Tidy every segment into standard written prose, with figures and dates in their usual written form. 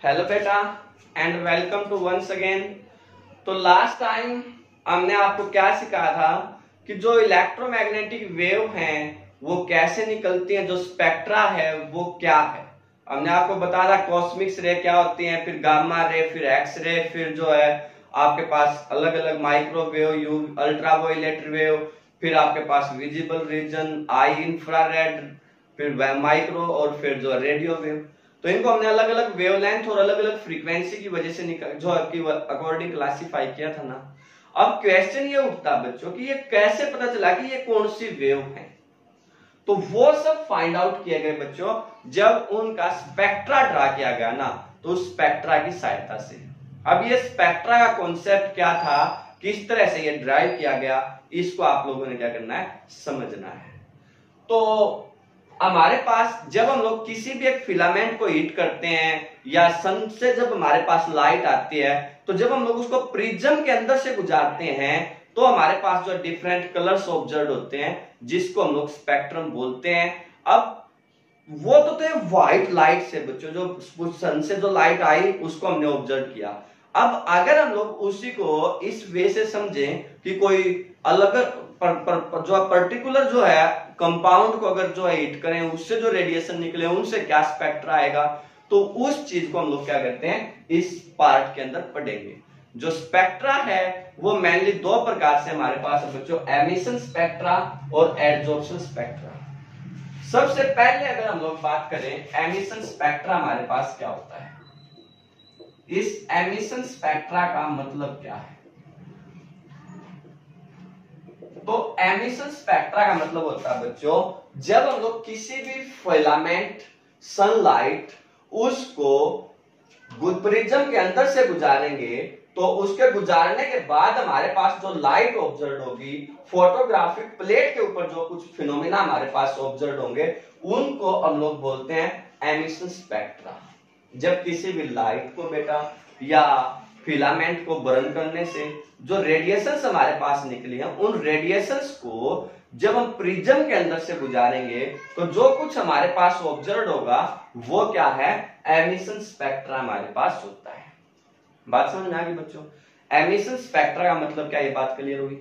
Hello बेटा and welcome to once again. तो last time हमने आपको क्या सिखाया था कि जो इलेक्ट्रोमैग्नेटिक वेव हैं वो कैसे निकलती हैं, जो स्पेक्ट्रा है वो क्या है। हमने आपको बताया था कॉस्मिक रे क्या होती हैं, फिर गामा रे, फिर एक्स रे, फिर जो है आपके पास अलग अलग माइक्रोवेव, यू अल्ट्रावायलेट वेव, फिर आपके पास विजिबल रीजन, आई इंफ्रारेड, फिर माइक्रो और फिर जो रेडियो वेव। तो इनको हमने अलग अलग वेवलेंथ और अलग अलग फ्रीक्वेंसी की वजह से जो आपकी अकॉर्डिंग क्लासिफाई किया था ना। अब क्वेश्चन ये उठता बच्चों कि ये कैसे पता चला कि ये कौन सी वेव है। तो वो सब फाइंड आउट किए गए बच्चों जब उनका स्पेक्ट्रा ड्रा किया गया ना, तो स्पेक्ट्रा की सहायता से। अब ये स्पेक्ट्रा का कॉन्सेप्ट क्या था, किस तरह से ये ड्राइव किया गया, इसको आप लोगों ने क्या करना है, समझना है। तो हमारे पास जब हम लोग किसी भी एक फिलामेंट को हीट करते हैं या सन से जब हमारे पास लाइट आती है, तो जब हम लोग उसको प्रिज्म के अंदर से गुजारते हैं तो हमारे पास जो डिफरेंट कलर्स ऑब्जर्व होते हैं जिसको हम लोग स्पेक्ट्रम बोलते हैं। अब वो तो थे व्हाइट लाइट से बच्चों, जो सन से जो लाइट आई उसको हमने ऑब्जर्व किया। अब अगर हम लोग उसी को इस वे से समझें कि कोई अलग जो पर्टिकुलर जो है कंपाउंड को अगर जो है हीट करें, उससे जो रेडिएशन निकले उनसे क्या स्पेक्ट्रा आएगा, तो उस चीज को हम लोग क्या करते हैं इस पार्ट के अंदर पढ़ेंगे। जो स्पेक्ट्रा है वो मेनली दो प्रकार से हमारे पास है बच्चों, एमिशन स्पेक्ट्रा और एडजॉर्प्शन स्पेक्ट्रा। सबसे पहले अगर हम लोग बात करें एमिशन स्पेक्ट्रा हमारे पास क्या होता है, इस एमिशन स्पेक्ट्रा का मतलब क्या है। तो एमिशन स्पेक्ट्रा का मतलब होता है बच्चों जब हम लोग किसी भी फिलामेंट सनलाइट उसको प्रिज्म के अंदर से गुजारेंगे, तो उसके गुजारने के बाद हमारे पास जो लाइट ऑब्जर्व होगी, फोटोग्राफिक प्लेट के ऊपर जो कुछ फिनोमेना हमारे पास ऑब्जर्व होंगे उनको हम लोग बोलते हैं एमिशन स्पेक्ट्रा। जब किसी भी लाइट को बेटा या फिलामेंट को बर्न करने से जो रेडिएशंस हमारे पास निकली हैं, उन रेडिएशंस को जब हम प्रिज्म के अंदर से गुजारेंगे तो जो कुछ हमारे पास ऑब्जर्व होगा वो क्या है, एमिशन स्पेक्ट्रा हमारे पास होता है। बात समझ में आ गई बच्चों। एमिशन स्पेक्ट्रा का मतलब क्या, ये बात क्लियर होगी।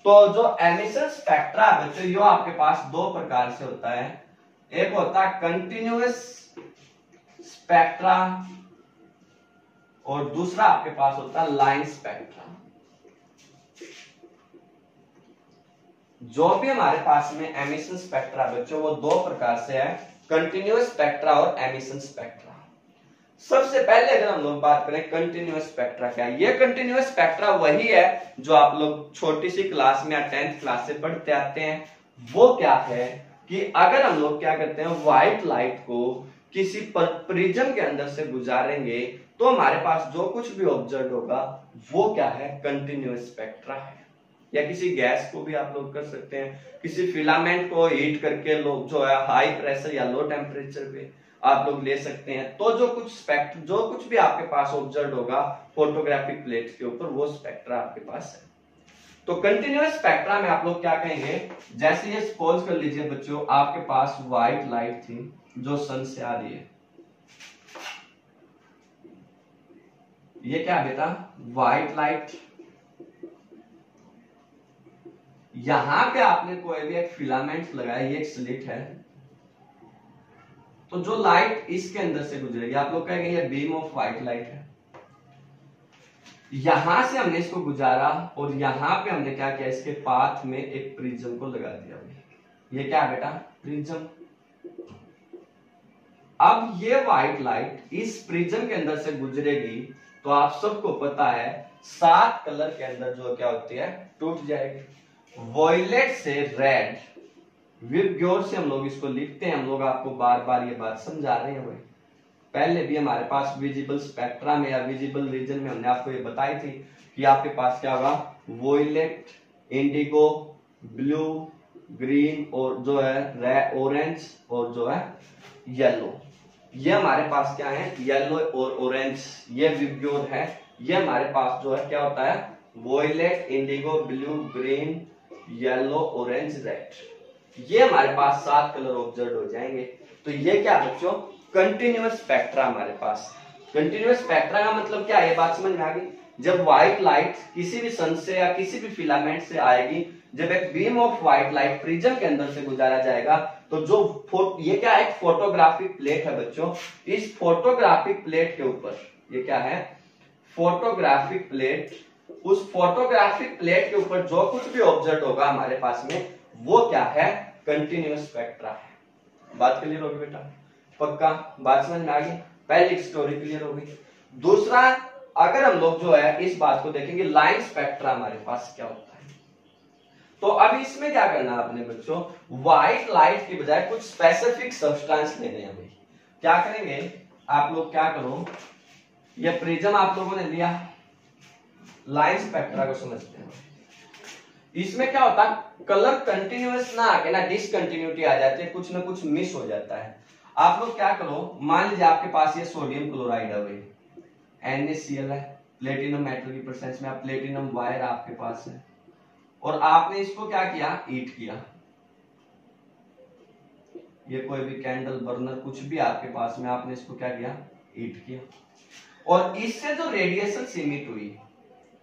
तो जो एमिशन स्पेक्ट्रा है बच्चों यो आपके पास दो प्रकार से होता है, एक होता है कंटिन्यूअस स्पेक्ट्रा और दूसरा आपके पास होता है लाइन स्पेक्ट्रा। जो भी हमारे पास में एमिशन स्पेक्ट्रा बच्चों वो दो प्रकार से है, कंटिन्यूअस स्पेक्ट्रा और एमिशन स्पेक्ट्रा। सबसे पहले अगर हम लोग बात करें कंटिन्यूअस स्पेक्ट्रा क्या है, ये कंटिन्यूअस स्पेक्ट्रा वही है जो आप लोग छोटी सी क्लास में या 10th क्लास से पढ़ते आते हैं। वो क्या है कि अगर हम लोग क्या करते हैं व्हाइट लाइट को किसी प्रिज्म के अंदर से गुजारेंगे तो हमारे पास जो कुछ भी ऑब्जर्व होगा वो क्या है, कंटिन्यूअस स्पेक्ट्रा है। या किसी गैस को भी आप लोग कर सकते हैं, किसी फिलामेंट को हीट करके लोग जो है हाई प्रेशर या लो टेम्परेचर पे आप लोग ले सकते हैं, तो जो कुछ भी आपके पास ऑब्जर्व होगा फोटोग्राफिक प्लेट के ऊपर वो स्पेक्ट्रा आपके पास है। तो कंटिन्यूअस स्पेक्ट्रा में आप लोग क्या कहेंगे, जैसे ये सपोज कर लीजिए बच्चों आपके पास व्हाइट लाइट थी जो सन से आ रही है, ये क्या बेटा व्हाइट लाइट, यहां पे आपने कोई भी एक फिलामेंट लगाया, ये एक स्लिट है, तो जो लाइट इसके अंदर से गुजरेगी आप लोग कहेंगे ये बीम ऑफ व्हाइट लाइट है। यहां से हमने इसको गुजारा और यहां पे हमने क्या किया, इसके पाथ में एक प्रिज्म को लगा दिया। ये क्या है बेटा, प्रिज्म। अब ये व्हाइट लाइट इस प्रिज्म के अंदर से गुजरेगी तो आप सबको पता है 7 कलर के अंदर जो क्या होती है, टूट जाएगी। वॉयलेट से रेड, विबग्योर से हम लोग इसको लिखते हैं, हम लोग आपको बार बार ये बात समझा रहे हैं। पहले भी हमारे पास विजिबल स्पेक्ट्रा में या विजिबल रीजन में हमने आपको ये बताई थी कि आपके पास क्या होगा, वॉयलेट, इंडिगो, ब्लू, ग्रीन और जो है ऑरेंज और जो है येलो। ये हमारे पास क्या है, येलो और ऑरेंज, ये विबग्योर है। ये हमारे पास जो है क्या होता है, violet, indigo, blue, green, yellow, orange, red. ये हमारे पास 7 कलर ऑब्जर्व हो जाएंगे। तो ये क्या बच्चों, कंटिन्यूअस स्पेक्ट्रा हमारे पास। कंटिन्यूअस स्पेक्ट्रा का मतलब क्या है, ये बात समझ में आ गई। जब व्हाइट लाइट किसी भी सन से या किसी भी फिलामेंट से आएगी, जब एक beam of white light prism के अंदर से गुजारा जाएगा, तो जो ये क्या है, एक फोटोग्राफिक प्लेट है बच्चों। इस फोटोग्राफिक प्लेट के ऊपर, ये क्या है, फोटोग्राफिक प्लेट, उस फोटोग्राफिक प्लेट के ऊपर जो कुछ भी ऑब्जर्व होगा हमारे पास में, वो क्या है, कंटिन्यूअस स्पेक्ट्रा है। बात क्लियर होगी बेटा, पक्का बात समझ में आ गई। पहली स्टोरी क्लियर हो गई। दूसरा, अगर हम लोग जो है इस बात को देखेंगे, लाइन स्पेक्ट्रा हमारे पास क्या होता है, तो अब इसमें क्या करना है आपने बच्चों, व्हाइट लाइट की बजाय कुछ स्पेसिफिक सब्सटेंस लेने हैं भाई। क्या करेंगे आप लोग, क्या करो, ये प्रिज्म आप लोगों ने लिया, लाइन स्पेक्ट्रा को समझते हैं। इसमें क्या होता है, कलर कंटिन्यूअस ना आके ना डिसकंटिन्यूटी आ जाती है, कुछ ना कुछ मिस हो जाता है। आप लोग क्या करो, मान लीजिए आपके पास ये सोडियम क्लोराइड है भाई, NaCl है, प्लेटिनम मेटल की प्रेजेंस में, आप प्लेटिनम वायर आपके पास है, और आपने इसको क्या किया, हीट किया। ये कोई भी कैंडल बर्नर कुछ भी आपके पास में, आपने इसको क्या किया, हीट किया, और इससे जो रेडिएशन इमिट हुई,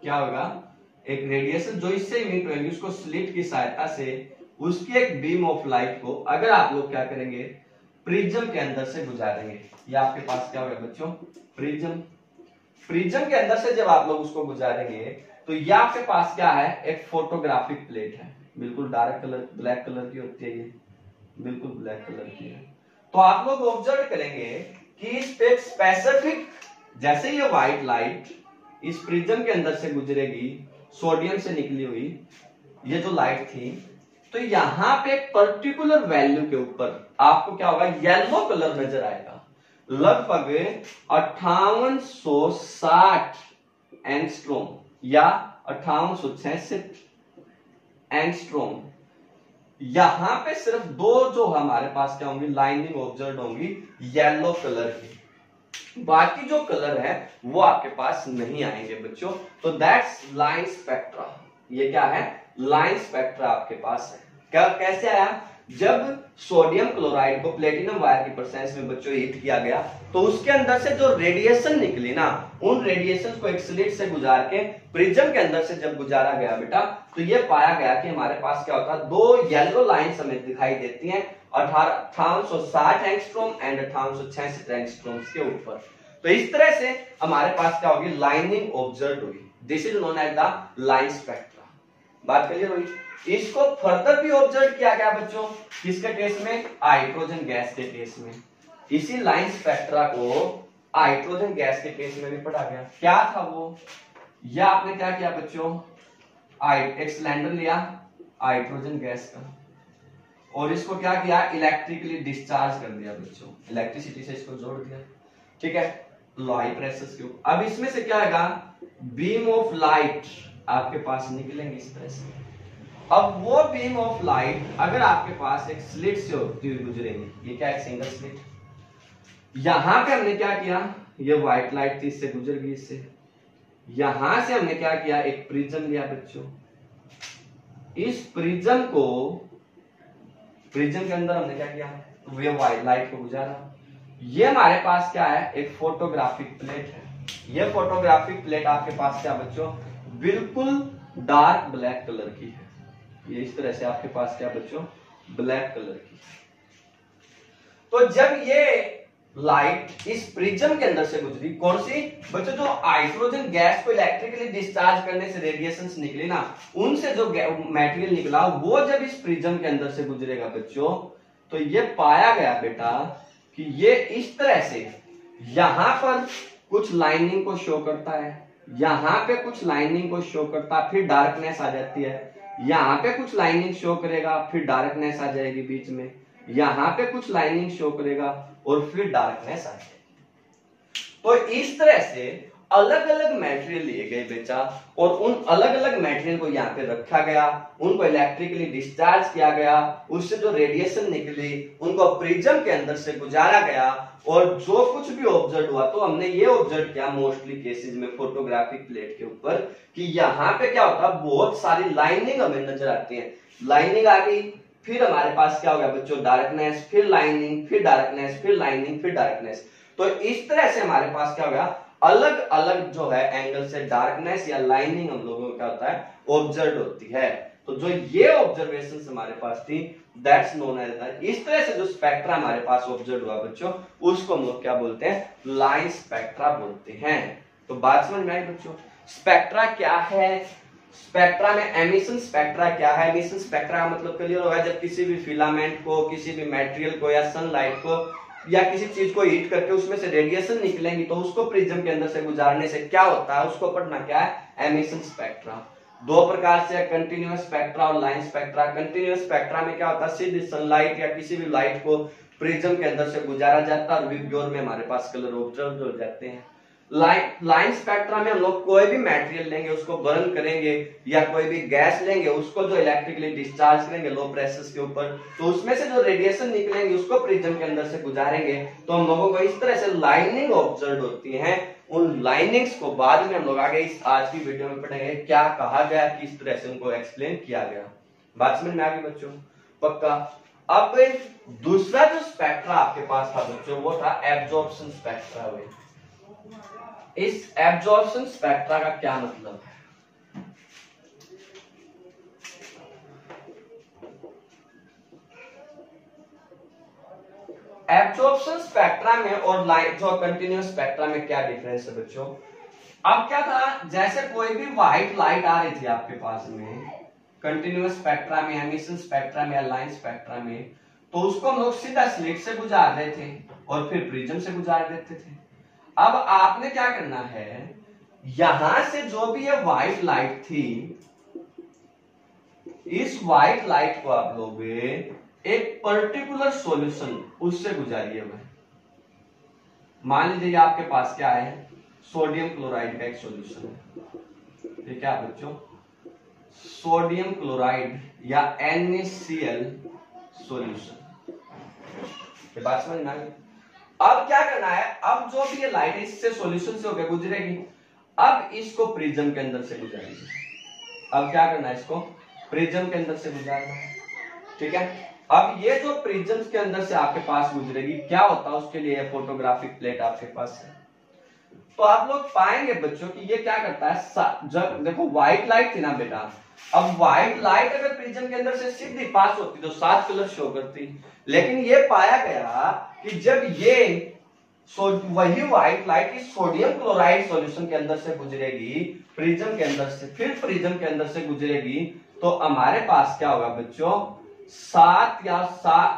क्या होगा, एक रेडिएशन जो इससे इमिट होगी, उसको स्लिट की सहायता से उसकी एक बीम ऑफ लाइट को अगर आप लोग क्या करेंगे, प्रिज्म के अंदर से गुजारेंगे। ये आपके पास क्या होगा बच्चों, प्रिज्म। प्रिज्म के अंदर से जब आप लोग उसको गुजारेंगे, तो ये आपके पास क्या है, एक फोटोग्राफिक प्लेट है, बिल्कुल डार्क कलर, ब्लैक कलर की होती है, ये बिल्कुल ब्लैक कलर की है। तो आप लोग ऑब्जर्व करेंगे कि इस पे स्पेसिफिक, जैसे ये व्हाइट लाइट इस प्रिज्म के अंदर से गुजरेगी, सोडियम से निकली हुई ये जो लाइट थी, तो यहां पे एक पर्टिकुलर वैल्यू के ऊपर आपको क्या होगा, येलो कलर नजर आएगा, लगभग 5860 एंगस्ट्रॉम या 5866 एंगस्ट्रॉम। यहां पे सिर्फ दो जो हमारे पास क्या होंगी, लाइनिंग ऑब्जर्व होंगी येलो कलर की, बाकी जो कलर है वो आपके पास नहीं आएंगे बच्चों। तो दैट्स लाइन स्पेक्ट्रा। ये क्या है, लाइन स्पेक्ट्रा आपके पास है। क्या कैसे आया, जब सोडियम क्लोराइड को प्लेटिनम वायर की प्रेजेंस में बच्चों हीट किया गया, तो उसके अंदर से जो रेडिएशन निकली ना, उन रेडिएशन को एक स्लिट से गुजार के प्रिज्म के अंदर से जब गुजारा गया बेटा, तो ये पाया गया कि हमारे पास क्या होता है, दो येलो लाइंस हमें दिखाई देती हैं, 5860 एंगस्ट्रॉम एंड 5866 एंगस्ट्रॉम के ऊपर। तो इस तरह से हमारे पास क्या होगी, लाइनिंग ऑब्जर्व हुई। This is known as the line spectra. बात क्लियर हुई। इसको फर्दर भी ऑब्जर्व किया गया बच्चों, किसके केस में, हाइड्रोजन गैस के केस में। इसी लाइन स्पेक्ट्रा को हाइड्रोजन गैस के केस में भी पढ़ा गया। क्या था वो, या आपने क्या किया बच्चों, एक सिलेंडर लिया हाइड्रोजन गैस का, और इसको क्या किया, इलेक्ट्रिकली डिस्चार्ज कर दिया बच्चों, इलेक्ट्रिसिटी से इसको जोड़ दिया, ठीक है, हाई प्रेशर के ऊपर। अब इसमें से क्या आएगा, बीम ऑफ लाइट आपके पास निकलेंगे इस तरह से। अब वो बीम ऑफ लाइट अगर आपके पास एक स्लिट से होती हुई गुजरेगी, ये क्या है, सिंगल स्लिट। यहां पे हमने क्या किया, ये व्हाइट लाइट थी, इससे गुजर गई, इससे यहां से हमने क्या किया, एक प्रिज्म लिया बच्चों। इस प्रिज्म को, प्रिज्म के अंदर हमने क्या किया, ये व्हाइट लाइट को गुजारा। ये हमारे पास क्या है, एक फोटोग्राफिक प्लेट है। ये फोटोग्राफिक प्लेट आपके पास क्या बच्चों, बिल्कुल डार्क ब्लैक कलर की है। ये इस तरह से आपके पास क्या बच्चों, ब्लैक कलर की। तो जब ये लाइट इस प्रिज्म के अंदर से गुजरी, कौन सी बच्चों, जो हाइड्रोजन गैस को इलेक्ट्रिकली डिस्चार्ज करने से रेडिएशंस निकले ना, उनसे जो मटेरियल निकला, वो जब इस प्रिज्म के अंदर से गुजरेगा बच्चों, तो ये पाया गया बेटा कि ये इस तरह से यहां पर कुछ लाइनिंग को शो करता है, यहां पे कुछ लाइनिंग को शो करता है, फिर डार्कनेस आ जाती है, यहां पे कुछ लाइनिंग शो करेगा, फिर डार्कनेस आ जाएगी बीच में, यहां पे कुछ लाइनिंग शो करेगा और फिर डार्कनेस आ जाएगी। तो इस तरह से अलग अलग मटेरियल लिए गए बेटा, और उन अलग अलग मटेरियल को यहाँ पे रखा गया, उनको इलेक्ट्रिकली डिस्चार्ज किया गया, उससे जो रेडिएशन निकली उनको प्रिज्म के अंदर से गुजारा गया, और जो कुछ भी ऑब्जर्व हुआ, तो हमने ये ऑब्जर्व किया मोस्टली केसेस में फोटोग्राफिक प्लेट के ऊपर, कि यहाँ पे क्या होता है, बहुत सारी लाइनिंग हमें नजर आती है। लाइनिंग आ गई, फिर हमारे पास क्या हो गया बच्चों, डार्कनेस, फिर लाइनिंग, फिर डार्कनेस, फिर लाइनिंग, फिर डार्कनेस। तो इस तरह से हमारे पास क्या होगा, अलग अलग जो है एंगल से डार्कनेस या लाइनिंग हम लोगों को क्या होता है, ऑब्जर्व होती है। तो जो ये ऑब्जर्वेशन हमारे पास थी, दैट्स नोन एज, इस तरह से जो स्पेक्ट्रा हमारे पास ऑब्जर्व हुआ बच्चों, उसको हम लोग क्या बोलते हैं, लाइन स्पेक्ट्रा बोलते हैं। तो बात समझ में आई बच्चों, स्पेक्ट्रा क्या है, स्पेक्ट्रा में एमिशन स्पेक्ट्रा क्या है। एमिशन स्पेक्ट्रा का मतलब क्लियर होगा, जब किसी भी फिलामेंट को, किसी भी मटेरियल को या सनलाइट को या किसी चीज को हीट करके उसमें से रेडिएशन निकलेंगी तो उसको प्रिज्म के अंदर से गुजारने से क्या होता है, उसको पढ़ना क्या है, एमिशन स्पेक्ट्रा। दो प्रकार से, कंटिन्यूअस स्पेक्ट्रा और लाइन स्पेक्ट्रा। कंटिन्यूअस स्पेक्ट्रा में क्या होता है, सीधी सनलाइट या किसी भी लाइट को प्रिज्म के अंदर से गुजारा जाता है और विबग्योर में हमारे पास कलर ऑब्जर्व हो जाते हैं। लाइन स्पेक्ट्रा में हम लोग कोई भी मटेरियल लेंगे, उसको बर्न करेंगे, या कोई भी गैस लेंगे, उसको जो इलेक्ट्रिकली डिस्चार्ज करेंगे लो प्रेशर के ऊपर, तो उसमें से जो रेडिएशन निकलेंगे उसको प्रिज्म के अंदर से गुजारेंगे, तो हम लोगों को इस तरह से लाइनिंग ऑब्जर्व होती है। उन लाइनिंग्स को बाद में हम लोग आगे इस आज की वीडियो में पढ़ेंगे, क्या कहा गया, किस तरह से उनको एक्सप्लेन किया गया। बात समझ में आ गई बच्चों, पक्का। अब दूसरा जो स्पेक्ट्रा आपके पास था बच्चों, वो था एब्जॉर्प्शन स्पेक्ट्रा। इस एब्जॉर्प्शन स्पेक्ट्रा का क्या मतलब है, एब्जॉर्प्शन स्पेक्ट्रा में और लाइट जो कंटिन्यूअस स्पेक्ट्रा में क्या डिफरेंस है बच्चों। अब क्या था, जैसे कोई भी व्हाइट लाइट आ रही थी आपके पास में कंटिन्यूअस स्पेक्ट्रा में, एमिशन स्पेक्ट्रा में या लाइन स्पेक्ट्रा में, तो उसको हम लोग सीधा स्लिट से गुजार रहे थे और फिर प्रिज्म से गुजार देते थे। अब आपने क्या करना है, यहां से जो भी ये व्हाइट लाइट थी, इस व्हाइट लाइट को आप लोग एक पर्टिकुलर सॉल्यूशन उससे गुजारिए हुए। मान लीजिए आपके पास क्या है, सोडियम क्लोराइड का एक सॉल्यूशन है, ठीक है बच्चों, सोडियम क्लोराइड या NaCl सॉल्यूशन। ये बात समझ में आ गई। अब क्या करना है, अब जो भी ये लाइट इससे सॉल्यूशन से होकर गुजरेगी, अब इसको प्रिज्म के अंदर से गुजारेगी। अब क्या करना है, इसको प्रिज्म के अंदर से गुजारना है, ठीक है। अब ये जो प्रिज्म के अंदर से आपके पास गुजरेगी, क्या होता है उसके लिए फोटोग्राफिक प्लेट आपके पास है। तो आप लोग पाएंगे बच्चों कि ये क्या करता है, जब देखो व्हाइट लाइट थी ना बेटा, अब व्हाइट लाइट अगर प्रिज्म के अंदर से सीधी पास होती तो 7 कलर शो करती, लेकिन ये पाया गया कि जब ये वही व्हाइट लाइट इस सोडियम क्लोराइड सॉल्यूशन के अंदर से गुजरेगी प्रिज्म के अंदर से, फिर प्रिज्म के अंदर से गुजरेगी, तो हमारे पास क्या होगा बच्चों, 7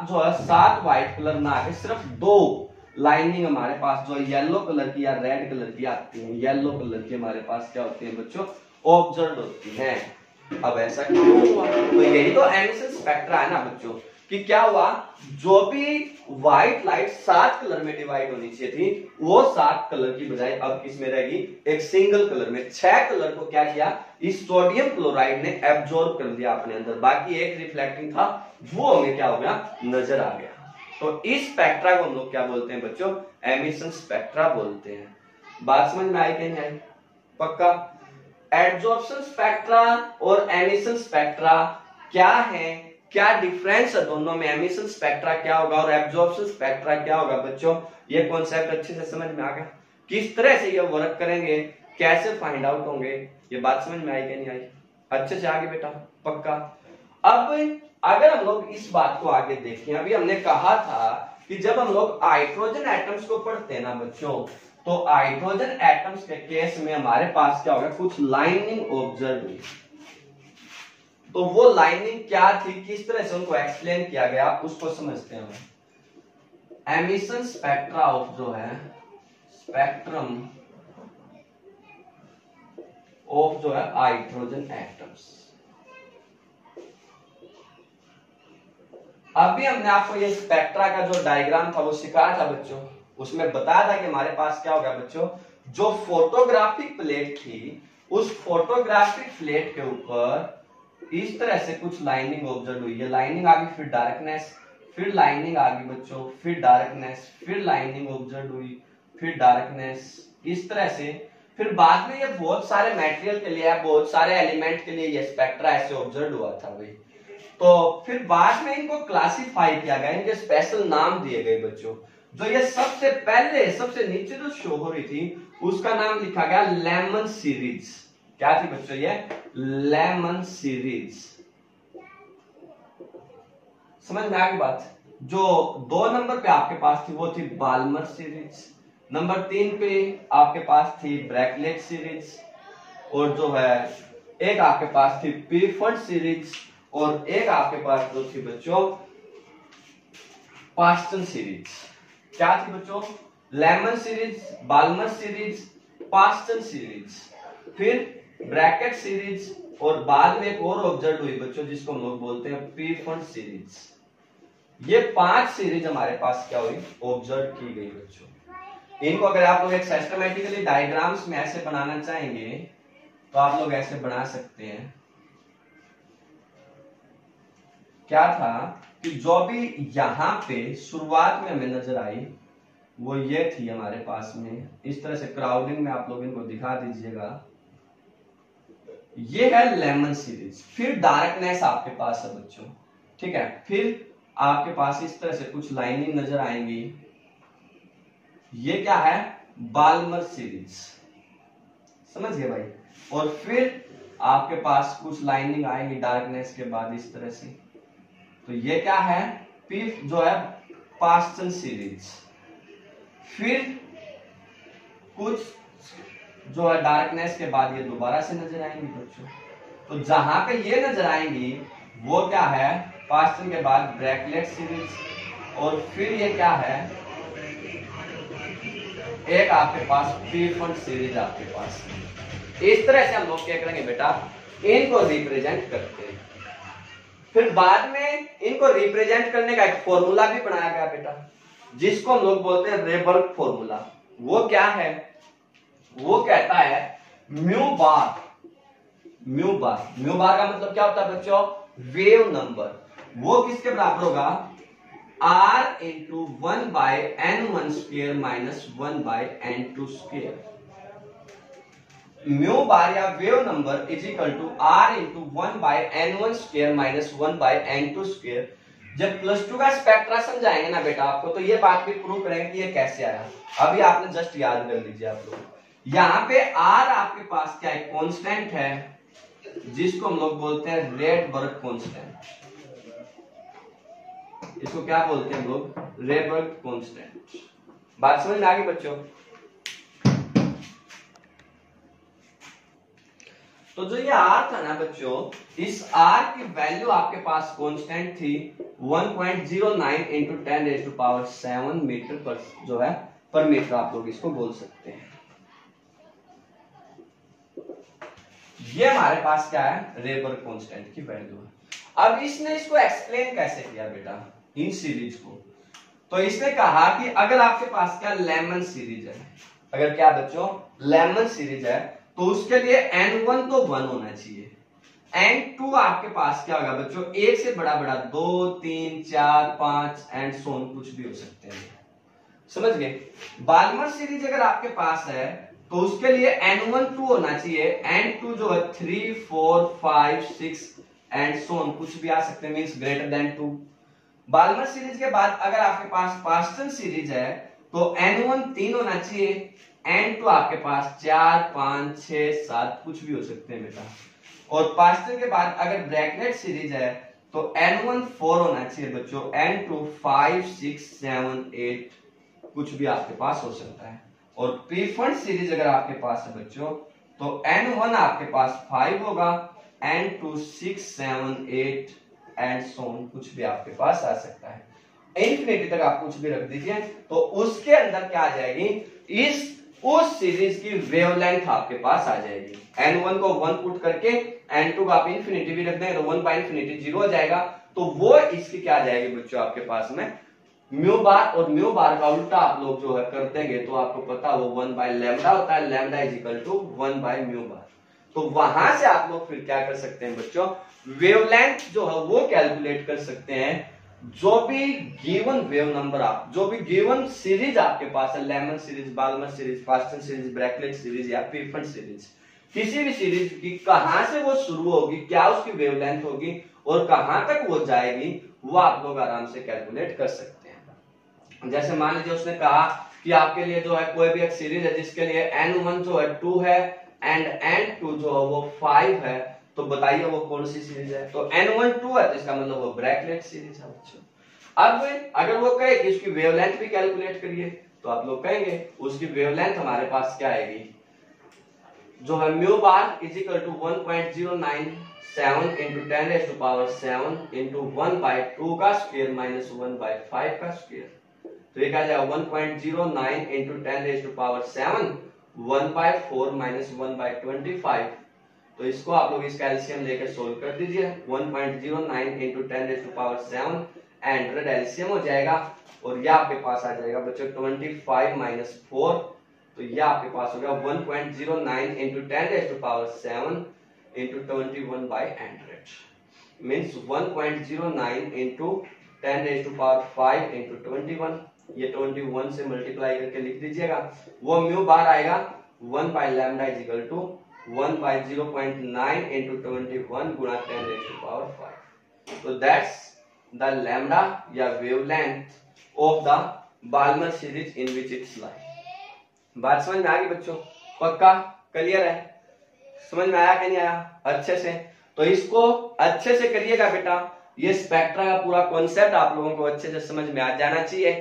जो है 7 व्हाइट कलर ना आके सिर्फ 2 लाइनिंग हमारे पास जो येलो कलर की या रेड कलर की आती है, येलो कलर की हमारे पास क्या होती है बच्चों, ऑब्जर्व होती है। अब ऐसा क्यों हुआ, तो यही तो एमिशन स्पेक्ट्रा है ना बच्चों, कि क्या हुआ, जो भी व्हाइट लाइट 7 कलर में डिवाइड होनी चाहिए थी, वो 7 कलर की बजाय अब किस में रहेगी, एक सिंगल कलर में। 6 कलर को क्या किया, इस सोडियम क्लोराइड ने एब्जॉर्ब कर दिया अपने अंदर, बाकी एक रिफ्लेक्टिंग था वो हमें क्या हो गया, नजर आ गया। तो इस स्पेक्ट्रा को हम लोग क्या बोलते हैं बच्चों, एमिशन स्पेक्ट्रा बोलते हैं। बात समझ में आई कि नहीं आई, पक्का। एब्जॉर्प्शन स्पेक्ट्रा और एमिशन स्पेक्ट्रा क्या है, क्या डिफरेंस है दोनों में, एमिशन स्पेक्ट्रा क्या होगा और एब्जॉर्प्शन स्पेक्ट्रा क्या होगा बच्चों, ये कॉन्सेप्ट अच्छे से समझ में आ गया। किस तरह से ये वर्क करेंगे, कैसे फाइंड आउट होंगे, ये बात समझ में आई कि नहीं आई, अच्छे से आगे बेटा, पक्का। अब अगर हम लोग इस बात को आगे देखें, अभी हमने कहा था कि जब हम लोग हाइड्रोजन एटम्स को पढ़ते हैं ना बच्चों, तो हाइड्रोजन एटम्स के केस में हमारे पास क्या होगा, कुछ लाइनिंग ऑब्जर्व हुई। तो वो लाइनिंग क्या थी, किस तरह से उनको एक्सप्लेन किया गया, उसको समझते हैं। एमिशन स्पेक्ट्रा ऑफ जो है, स्पेक्ट्रम ऑफ जो है हाइड्रोजन एटम्स। अभी हमने आपको ये स्पेक्ट्रा का जो डायग्राम था वो सिखाया था बच्चों, उसमें बताया था कि हमारे पास क्या होगा बच्चों, जो फोटोग्राफिक प्लेट थी, उस फोटोग्राफिक प्लेट के ऊपर इस तरह से कुछ लाइनिंग ऑब्जर्व हुई है। लाइनिंग आ गई, फिर डार्कनेस, फिर लाइनिंग आ गई बच्चों, फिर डार्कनेस, फिर लाइनिंग ऑब्जर्व हुई, फिर डार्कनेस, इस तरह से। फिर बाद में ये बहुत सारे मटेरियल के लिए, बहुत सारे एलिमेंट के लिए ये स्पेक्ट्रा ऐसे ऑब्जर्व हुआ था भाई। तो फिर बाद में इनको क्लासिफाई किया गया, इनके स्पेशल नाम दिए गए बच्चों। जो ये सबसे पहले सबसे नीचे जो शो हो रही थी उसका नाम लिखा गया लेमन सीरीज। क्या थी बच्चों? ये लेमन सीरीज। समझ में आ गई बात? जो 2 नंबर पे आपके पास थी वो थी बाल्मर सीरीज, नंबर 3 पे आपके पास थी ब्रैकलेट सीरीज, और जो है एक आपके पास थी पीफर्ड सीरीज, और एक आपके पास जो थी बच्चों पास्टन सीरीज। क्या थी बच्चों? Lyman series, Balmer series, Paschen series, फिर ब्रैकेट सीरीज, और बाद में एक और ऑब्जर्व हुई बच्चों जिसको हम लोग बोलते हैं पीफर्ड सीरीज। ये 5 सीरीज हमारे पास क्या हुई? ऑब्जर्व की गई बच्चों। इनको अगर आप लोग एक सिस्टमैटिकली डायग्राम्स में ऐसे बनाना चाहेंगे तो आप लोग ऐसे बना सकते हैं। क्या था कि जो भी यहां पे शुरुआत में हमें नजर आई वो ये थी हमारे पास में, इस तरह से क्राउडिंग में आप लोग इनको दिखा दीजिएगा। ये है लेमन सीरीज। फिर डार्कनेस आपके पास है बच्चों, ठीक है। फिर आपके पास इस तरह से कुछ लाइनिंग नजर आएंगी, ये क्या है? Balmer series. समझ गए भाई? और फिर आपके पास कुछ लाइनिंग आएंगी डार्कनेस के बाद इस तरह से, तो ये क्या है? पीफ जो है पास्टन सीरीज। फिर कुछ जो है डार्कनेस के बाद ये दोबारा से नजर आएंगी बच्चों। तो जहां पे ये नजर आएंगी वो क्या है? पास्टन के बाद ब्रैकलेट सीरीज, और फिर ये क्या है? एक आपके पास पीफर्ड सीरीज आपके पास। इस तरह से हम लोग क्या करेंगे बेटा? इनको रिप्रेजेंट करते हैं। फिर बाद में इनको रिप्रेजेंट करने का एक फॉर्मूला भी बनाया गया बेटा, जिसको हम लोग बोलते हैं रेबर्ग फॉर्मूला। वो क्या है? वो कहता है mu bar. Mu bar, mu bar का मतलब क्या होता है बच्चों? Wave number. वो किसके बराबर होगा? r into 1/n1 square minus 1/n2 square. Mu bar या wave number is equal to r into 1/n1 square minus 1/n2 square. जब +2 का स्पेक्ट्रा समझाएंगे ना बेटा आपको, तो ये बात भी प्रूव करेंगे कि ये कैसे आया। अभी आपने जस्ट याद कर लीजिए आप लोग। यहाँ पे r आपके पास क्या है? कांस्टेंट है, जिसको हम लोग बोलते हैं रेडबर्ग कांस्टेंट। इसको क्या बोलते हैं हम लोग? Rydberg constant. बात समझ में आ गई बच्चों? तो जो ये r था ना बच्चों, इस r की वैल्यू आपके पास कांस्टेंट थी 1.09 इंटू 10⁻⁷ मीटर पर जो है पर मीटर, आप लोग इसको बोल सकते हैं। ये हमारे पास क्या है? रेबर्ग कांस्टेंट की वैल्यू है। अब इसने इसको एक्सप्लेन कैसे किया बेटा इन सीरीज को? तो इसने कहा कि अगर आपके पास क्या लेमन सीरीज है, अगर क्या बच्चों लेमन सीरीज है, तो उसके लिए n1 तो 1 होना चाहिए, n2 आपके पास क्या होगा बच्चों? 1 से बड़ा बड़ा 2, 3, 4, 5 एंड सो ऑन, कुछ भी हो सकते हैं। समझ गए? बाल्मर सीरीज अगर आपके पास है तो उसके लिए n1 2 होना चाहिए, n2 जो है 3, 4, 5, 6 एंड सो ऑन, कुछ भी आ सकते हैं, means greater than 2। Balmer series के बाद अगर आपके पास पास्टन सीरीज है तो n1 3 होना चाहिए, n2 आपके पास 4, 5, 6, 7 कुछ भी हो सकते हैं बेटा। और पास्टन के बाद अगर ब्रैकेट सीरीज है तो n1 4 होना चाहिए बच्चों, n2 5, 6, 7, 8 कुछ भी आपके पास हो सकता है। और पीफर्ड सीरीज अगर आपके पास है बच्चों तो n1 आपके पास 5 होगा, n2 6, 7, 8 एंड सो ऑन, कुछ भी आपके पास आ सकता है। इंफिनिटी तक आप कुछ भी रख दीजिए तो उसके अंदर क्या आ जाएगी? उस सीरीज की वेवलेंथ आपके पास आ जाएगी। n1 को 1 पुट करके n2 को आप इंफिनिटी भी रख दें तो 1/∞ 0 हो जाएगा, तो वो इसकी क्या आ जाएगी बच्चों आपके पास में म्यू बार। और म्यू बार का उल्टा आप लोग जो है कर देंगे तो आपको पता वो 1/λ होता है, लैम्डा इज इक्वल टू 1/म्यू बार। तो वहां से आप लोग फिर क्या कर सकते हैं बच्चों? वेवलेंथ जो है वो कैलकुलेट कर सकते हैं। जो भी गिवन वेव नंबर आप, जो भी गिवन सीरीज आपके पास है, Lyman series, Balmer series, Paschen series, Brackett series या पीफर्ड सीरीज, किसी भी सीरीज की कहां से वो शुरू होगी, क्या उसकी वेवलेंथ होगी और कहां तक वो जाएगी, वो आप लोग आराम से कैलकुलेट कर सकते हैं। जैसे मान लीजिए उसने कहा कि आपके लिए जो है कोई भी एक सीरीज है जिसके लिए n1 जो है 2 है एंड n2 जो है वो 5 है, तो बताइए वो कौन सी सीरीज है। तो n1 2 है तो इसका मतलब वो ब्रैकेट सीरीज है बच्चों। अब अगर वो कहे कि उसकी वेवलेंथ भी कैलकुलेट करिए, तो आप लोग कहेंगे उसकी वेवलेंथ हमारे पास क्या आएगी, जो है mu bar is equal to 1.097 into 10⁻⁷ into 1/2 का स्क्वायर माइनस 1/5 का स्क्वायर। तो ये क्या जाएगा 1.09 इंटू 10⁻⁷ 1/4 माइनस 1/25। तो इसको आप लोग इसका एलसीएम लेकर सोल्व कर दीजिए। 1.09 इंटू 10⁻⁷ 100 एलसीएम हो जाएगा और ये आपके पास आ जाएगा बच्चों 25 माइनस 4। तो ये आपके पास हो गया 1.09 into 10⁻⁷ into 21/100 means 1.09 into 10⁵ into 21। ये 21 से मल्टीप्लाई करके लिख दीजिएगा। वो म्यू बार आएगा 1/λ इज इक्वल टू 1/0.9 इंटू 21 गुणा 10⁵ तो दैट्स द लैम्डा या wavelength of the Balmer series in which it's lie. बात समझ में आ गई बच्चों? पक्का क्लियर है? समझ में आया कि नहीं आया अच्छे से? तो इसको अच्छे से करिएगा बेटा, ये स्पेक्ट्रा का पूरा कॉन्सेप्ट आप लोगों को अच्छे से समझ में आ जाना चाहिए।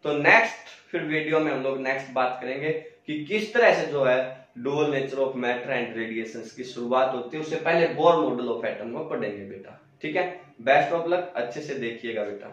तो नेक्स्ट फिर वीडियो में हम लोग नेक्स्ट बात करेंगे कि किस तरह से जो है dual nature of matter and radiations की शुरुआत होती है। उससे पहले बोर मॉडल ऑफ एटम को पढ़ेंगे बेटा, ठीक है? बेस्ट ऑफ लक, अच्छे से देखिएगा बेटा।